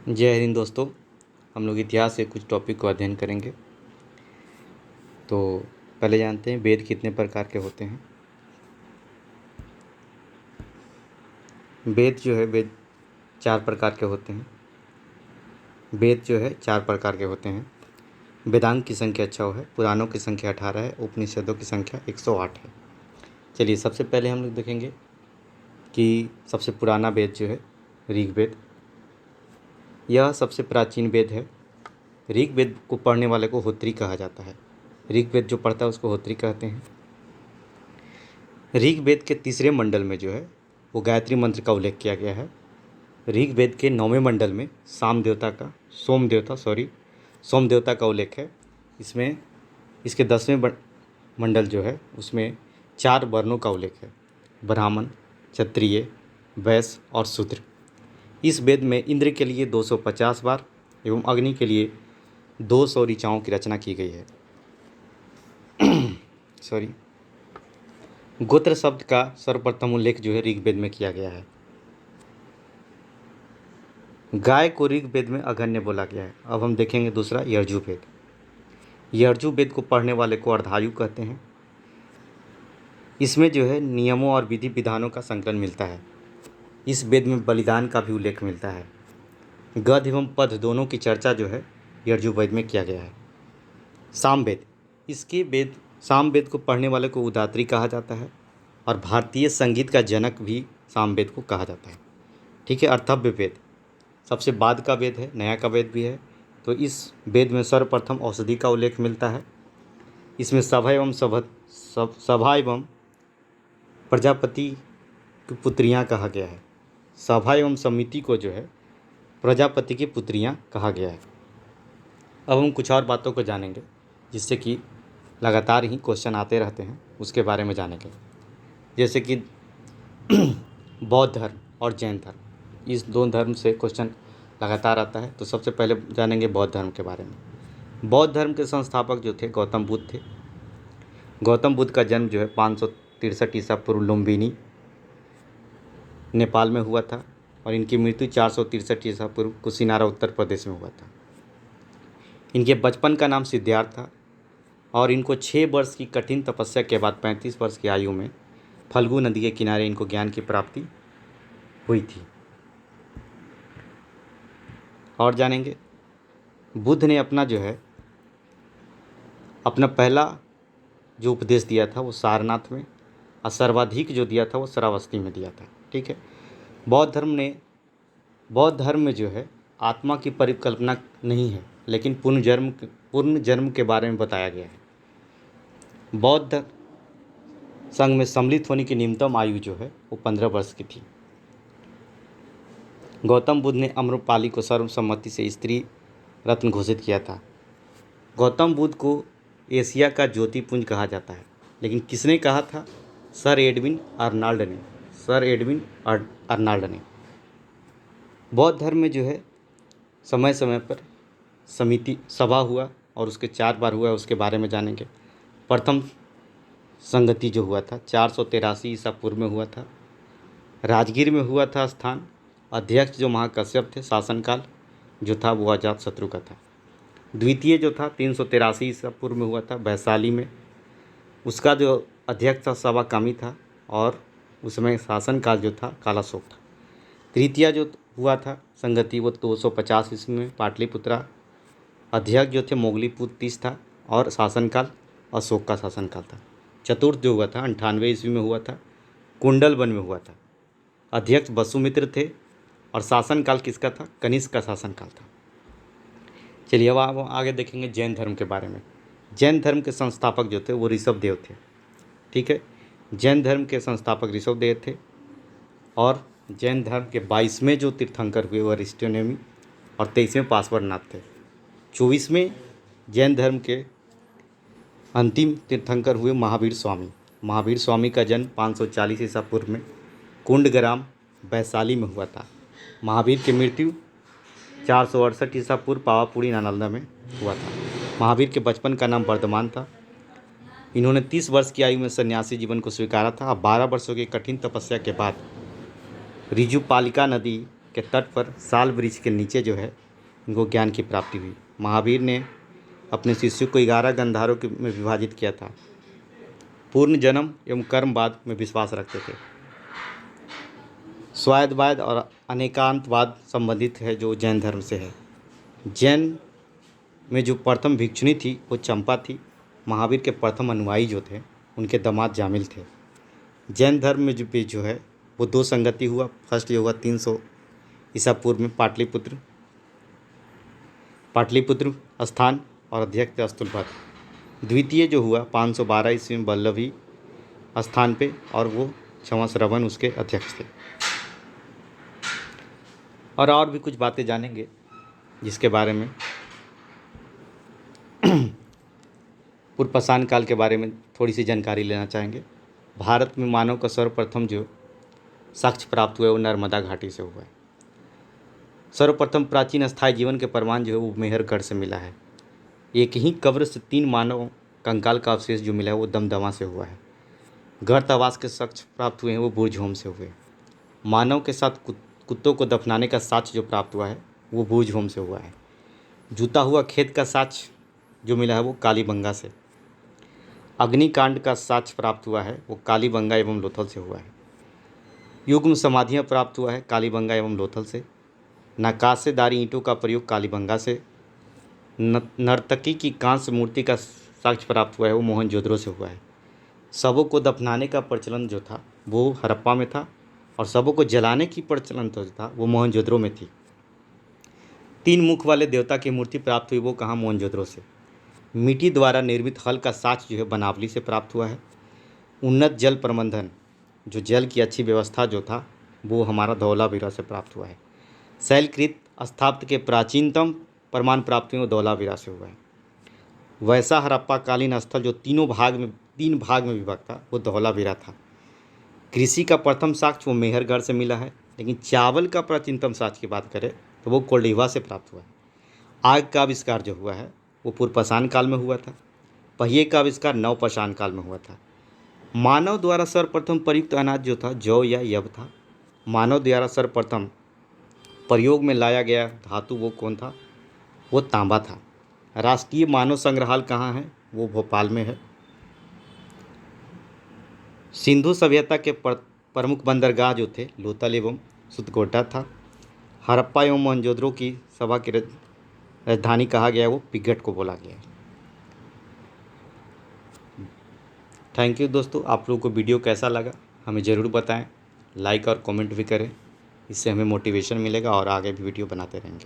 जय हिंद दोस्तों। हम लोग इतिहास के कुछ टॉपिक को अध्ययन करेंगे। तो पहले जानते हैं वेद कितने प्रकार के होते हैं। वेद चार प्रकार के होते हैं। चार प्रकार के होते हैं। वेदांग की संख्या 6 है, पुराणों की संख्या 18 है, उपनिषदों की संख्या 108 है। चलिए सबसे पहले हम लोग देखेंगे कि सबसे पुराना वेद ऋग्वेद। यह सबसे प्राचीन वेद है। ऋग्वेद को पढ़ने वाले को होत्री कहा जाता है। ऋग्वेद जो पढ़ता है उसको होत्री कहते हैं। ऋग्वेद के तीसरे मंडल में वो गायत्री मंत्र का उल्लेख किया गया है। ऋग्वेद के 9वें मंडल में सोम देवता का उल्लेख है। इसमें इसके 10वें मंडल उसमें 4 वर्णों का उल्लेख है: ब्राह्मण, क्षत्रिय, वैश्य और शूद्र। इस वेद में इंद्र के लिए 250 बार एवं अग्नि के लिए 200 ऋचाओं की रचना की गई है। गोत्र शब्द का सर्वप्रथम उल्लेख ऋग्वेद में किया गया है। गाय को ऋग्वेद में अगण्य बोला गया है। अब हम देखेंगे दूसरा यजुर्वेद। यजुर्वेद को पढ़ने वाले को अर्धायु कहते हैं। इसमें नियमों और विधि विधानों का संकलन मिलता है। इस वेद में बलिदान का भी उल्लेख मिलता है। गद्य एवं पद्य दोनों की चर्चा यजुर्वेद में किया गया है। सामवेद को पढ़ने वाले को उदात्री कहा जाता है और भारतीय संगीत का जनक भी सामवेद को कहा जाता है। ठीक है। अर्थव्य वेद सबसे बाद का वेद है, नया का वेद भी है। तो इस वेद में सर्वप्रथम औषधि का उल्लेख मिलता है। इसमें सभा एवं प्रजापति की पुत्रियां कहा गया है। सभा एवं समिति को प्रजापति की पुत्रियां कहा गया है। अब हम कुछ और बातों को जानेंगे जिससे कि लगातार ही क्वेश्चन आते रहते हैं, उसके बारे में जानेंगे। जैसे कि बौद्ध धर्म और जैन धर्म, इस दो धर्म से क्वेश्चन लगातार आता है। तो सबसे पहले जानेंगे बौद्ध धर्म के बारे में। बौद्ध धर्म के संस्थापक थे गौतम बुद्ध थे। गौतम बुद्ध का जन्म 563 ईसा पूर्व लुम्बिनी नेपाल में हुआ था और इनकी मृत्यु 463 ईसा पूर्व कुशीनारा उत्तर प्रदेश में हुआ था। इनके बचपन का नाम सिद्धार्थ था और इनको 6 वर्ष की कठिन तपस्या के बाद 35 वर्ष की आयु में फल्गु नदी के किनारे इनको ज्ञान की प्राप्ति हुई थी। और जानेंगे बुद्ध ने अपना पहला जो उपदेश दिया था वो सारनाथ में और सर्वाधिक जो दिया था वो श्रावस्ती में दिया था। ठीक है। बौद्ध धर्म में आत्मा की परिकल्पना नहीं है, लेकिन पुनर्जन्म के बारे में बताया गया है। बौद्ध संघ में सम्मिलित होने की न्यूनतम आयु वो 15 वर्ष की थी। गौतम बुद्ध ने अम्रपाली को सर्वसम्मति से स्त्री रत्न घोषित किया था। गौतम बुद्ध को एशिया का ज्योतिपुंज कहा जाता है, लेकिन किसने कहा था? सर एडविन अर्नाल्ड ने। बौद्ध धर्म में समय समय पर सभा हुआ और उसके 4 बार हुआ, उसके बारे में जानेंगे। प्रथम संगति जो हुआ था 483 ईसा पूर्व में हुआ था। राजगीर में हुआ था स्थान। अध्यक्ष जो महाकश्यप थे, शासनकाल जो था वो अजातशत्रु का था। द्वितीय जो था 383 ईसा पूर्व में हुआ था वैशाली में। उसका जो अध्यक्ष था सवाकामी था और उसमें शासनकाल जो था कालाशोक था। तृतीय जो हुआ था संगति वो 250 ईस्वी में पाटलिपुत्रा। अध्यक्ष जो थे मोगलीपुत्र तीस था और शासनकाल अशोक का शासनकाल था। चतुर्थ जो हुआ था 98 ईस्वी में हुआ था, कुंडलवन में हुआ था। अध्यक्ष वसुमित्र थे और शासनकाल किसका था? कनिष्क का शासनकाल था। चलिए अब आप आगे देखेंगे जैन धर्म के बारे में। जैन धर्म के संस्थापक जो थे वो ऋषभदेव थे। ठीक है। जैन धर्म के संस्थापक ऋषभदेव थे और जैन धर्म के 22वें जो तीर्थंकर हुए वह अरिस्टोनेमी और 23वें पार्श्वनाथ थे। 24वें जैन धर्म के अंतिम तीर्थंकर हुए महावीर स्वामी। महावीर स्वामी का जन्म 540 ईसा पूर्व में कुंडग्राम वैशाली में हुआ था। महावीर की मृत्यु 468 ईसा पूर्व पावापुरी नालंदा में हुआ था। महावीर के बचपन का नाम वर्धमान था। इन्होंने 30 वर्ष की आयु में सन्यासी जीवन को स्वीकारा था और 12 वर्षों की कठिन तपस्या के बाद ऋजुपालिका नदी के तट पर साल वृक्ष के नीचे जो है इनको ज्ञान की प्राप्ति हुई। महावीर ने अपने शिष्यों को 11 गंधारों में विभाजित किया था। पूर्ण जन्म एवं कर्मवाद में विश्वास रखते थे। स्वायत्तवाद और अनेकांतवाद संबंधित है जो जैन धर्म से है। जैन में जो प्रथम भिक्षुणी थी वो चंपा थी। महावीर के प्रथम अनुयायी जो थे उनके दामाद जामिल थे। जैन धर्म में जो है वो 2 संगति हुआ। फर्स्ट जो हुआ 300 ईसा पूर्व में पाटलिपुत्र स्थान और अध्यक्ष थे अस्तुलभद्र। द्वितीय जो हुआ 512 ईस्वी में वल्लभी स्थान पे और वो क्षमा श्रवण उसके अध्यक्ष थे। और भी कुछ बातें जानेंगे जिसके बारे में पूर्व काल के बारे में थोड़ी सी जानकारी लेना चाहेंगे। भारत में मानव का सर्वप्रथम जो साक्ष्य प्राप्त हुआ है वो नर्मदा घाटी से हुआ है। सर्वप्रथम प्राचीन स्थायी जीवन के प्रमाण जो है वो मेहरगढ़ से मिला है। एक ही कब्र से 3 मानव कंकाल का अवशेष जो मिला है वो दमदमा से हुआ है। गर्तवास के साक्ष्य प्राप्त हुए हैं वो बुर्जहोम से हुए। मानव के साथ कुत्तों को दफनाने का साक्ष्य जो प्राप्त हुआ है वो बुर्जहोम से हुआ है। जूता हुआ खेत का साक्ष्य जो मिला है वो कालीबंगा से। अग्निकांड का साक्ष्य प्राप्त हुआ है वो कालीबंगा एवं लोथल से हुआ है। युग्म समाधियाँ प्राप्त हुआ है कालीबंगा एवं लोथल से। नक्काशेदारी ईंटों का प्रयोग कालीबंगा से। नर्तकी की कांस्य मूर्ति का साक्ष्य प्राप्त हुआ है वो मोहनजोदड़ो से हुआ है। शवों को दफनाने का प्रचलन जो था वो हड़प्पा में था और शवों को जलाने की प्रचलन जो था वो मोहनजोदड़ो में थी। 3 मुख वाले देवता की मूर्ति प्राप्त हुई वो कहाँ मोहनजोदड़ो से। मिट्टी द्वारा निर्मित हल का साक्ष्य जो है बनावली से प्राप्त हुआ है। उन्नत जल प्रबंधन जो जल की अच्छी व्यवस्था जो था वो हमारा धौलावीरा से प्राप्त हुआ है। शैलकृत स्थापत्य के प्राचीनतम प्रमाण प्राप्त हुए वो धौलावीरा से हुआ है। वैसा हड़प्पा कालीन स्थल जो 3 भाग में विभक्त था वो धौलावीरा था। कृषि का प्रथम साक्ष्य वो मेहरगढ़ से मिला है। लेकिन चावल का प्राचीनतम साक्ष्य की बात करें तो वो कोल्डिवा से प्राप्त हुआ है। आग का आविष्कार जो हुआ है वो पूर्व काल में हुआ था। पहिए का आविष्कार नवपाषाण काल में हुआ था। मानव द्वारा सर्वप्रथम प्रयुक्त अनाज जो था जौ या यव था। मानव द्वारा सर्वप्रथम प्रयोग में लाया गया धातु वो कौन था, वो तांबा था। राष्ट्रीय मानव संग्रहालय कहाँ है, वो भोपाल में है। सिंधु सभ्यता के प्रमुख बंदरगाह जो थे लोथल एवं सुतकोटा था। हड़प्पा एवं मोहनजोदड़ो की सभा की राजधानी कहा गया है वो पिगट को बोला गया है। थैंक यू दोस्तों। आप लोगों को वीडियो कैसा लगा हमें ज़रूर बताएं। लाइक और कमेंट भी करें, इससे हमें मोटिवेशन मिलेगा और आगे भी वीडियो बनाते रहेंगे।